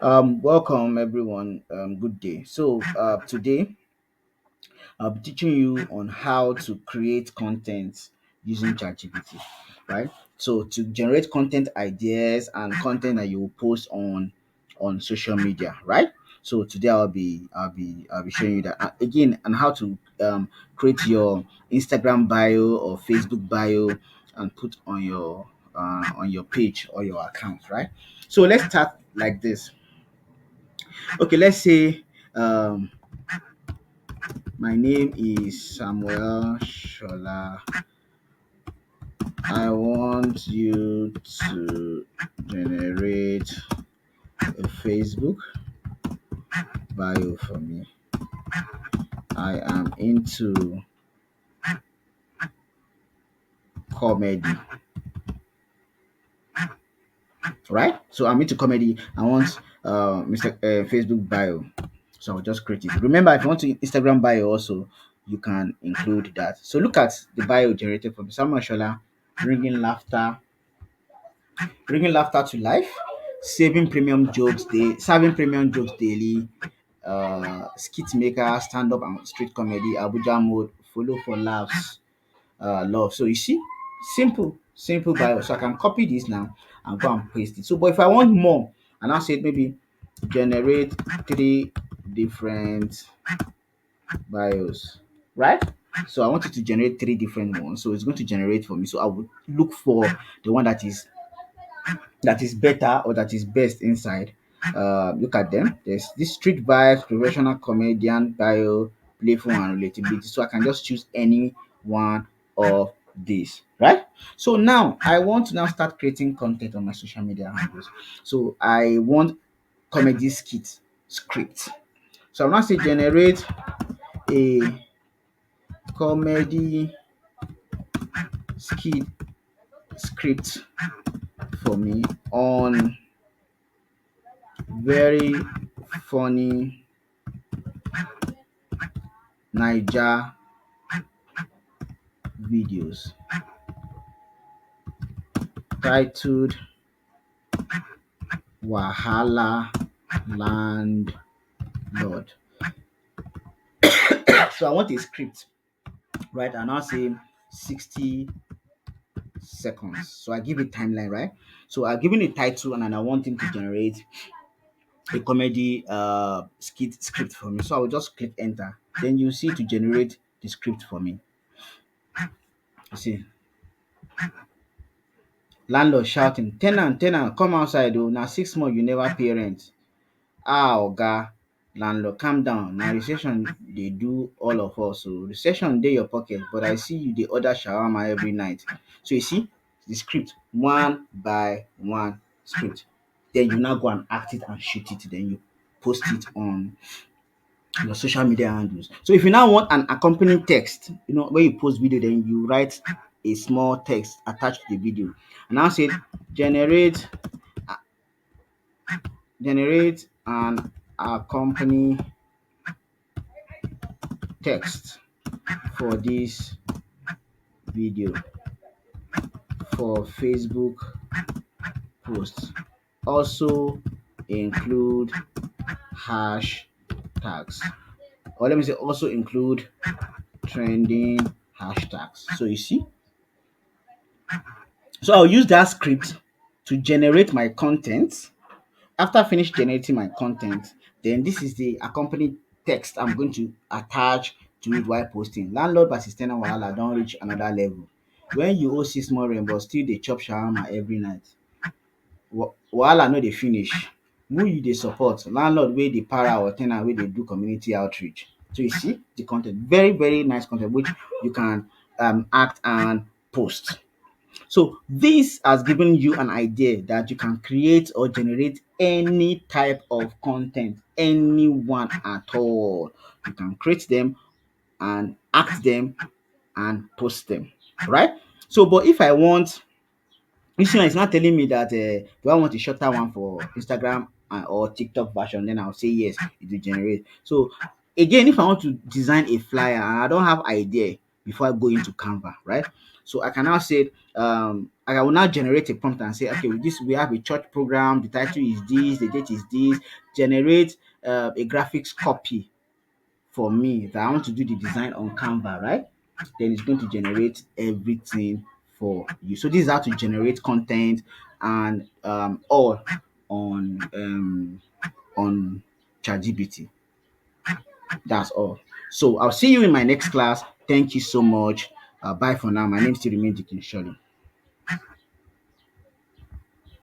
Welcome everyone. Good day. Today I'll be teaching you on how to create content using ChatGPT, right? So to generate content ideas and content that you will post on social media, right? So today I'll be showing you that again, and how to create your Instagram bio or Facebook bio and put on your page or your account, right? So let's start like this. Okay, let's say um, my name is Samuel Shola. I want you to generate a Facebook bio for me. I am into comedy, right? So I'm into comedy. I want Mr. Facebook bio. So I'll just create it. Remember, if you want to Instagram bio also, you can include that. So look at the bio generated from Samuel Shola, bringing laughter to life, serving premium jokes daily, skit maker, stand up and street comedy, Abuja mode, follow for laughs, love. So you see, simple bio. So I can copy this now and go and paste it. So, but if I want more, and I'll say maybe generate three different bios, right? So I want it to generate three different ones. So it's going to generate for me. So I would look for the one that is better or that is best inside. Look at them. There's this street vibes, professional comedian, bio, playful and relatability. So I can just choose any one of these, right? So now I want to now start creating content on my social media handles. So I want comedy skit script. So I'm now say generate a comedy skit script for me on very funny Naija videos titled Wahala Landlord. So I want a script, right? And I'll say 60 seconds. So I give it timeline, right? So I give it a title and then I want him to generate a comedy skit script for me. So I will just click enter. Then you see to generate the script for me. You see, landlord shouting, tenant, come outside oh, now 6 months you never pay rent. Ah oga, landlord calm down, na recession dey do all of us oo. Recession dey your pocket but I see you dey order shawarma every night. So you see the script one by one script. Then you now go and act it and shoot it, then you post it on your social media handles. So if you now want an accompanying text, when you post video, then you write a small text attached to the video. And now say generate generate an accompany text for this video for Facebook posts. Also include hashtags. Or let me say also include trending hashtags. So you see, so I'll use that script to generate my content. After finish generating my content, then this is the accompanying text I'm going to attach to it while posting. Landlord versus ten ant wahala don reach another level. When you owe 6 months rent but still dey chop shawarma every night, wahala no dey finish. Who you dey support? Landlord wey dey para or ten ant wey dey do community outreach? So you see the content, very very nice content which you can act and post. So this has given you an idea that you can create or generate any type of content, anyone at all. You can create them and act them and post them, right? So, but if I want, this one is not telling me that do I want a shorter one for Instagram or TikTok version, then I'll say yes, it will generate. So again, if I want to design a flyer and I don't have idea before I go into Canva, right? So I can now say, I will now generate a prompt and say, okay, with this we have a church program. The title is this, the date is this. Generate a graphics copy for me that I want to do the design on Canva, right? Then it's going to generate everything for you. So this is how to generate content and all on ChatGPT. That's all. So I'll see you in my next class. Thank you so much. Bye for now. My name still remains Dikin Shirley.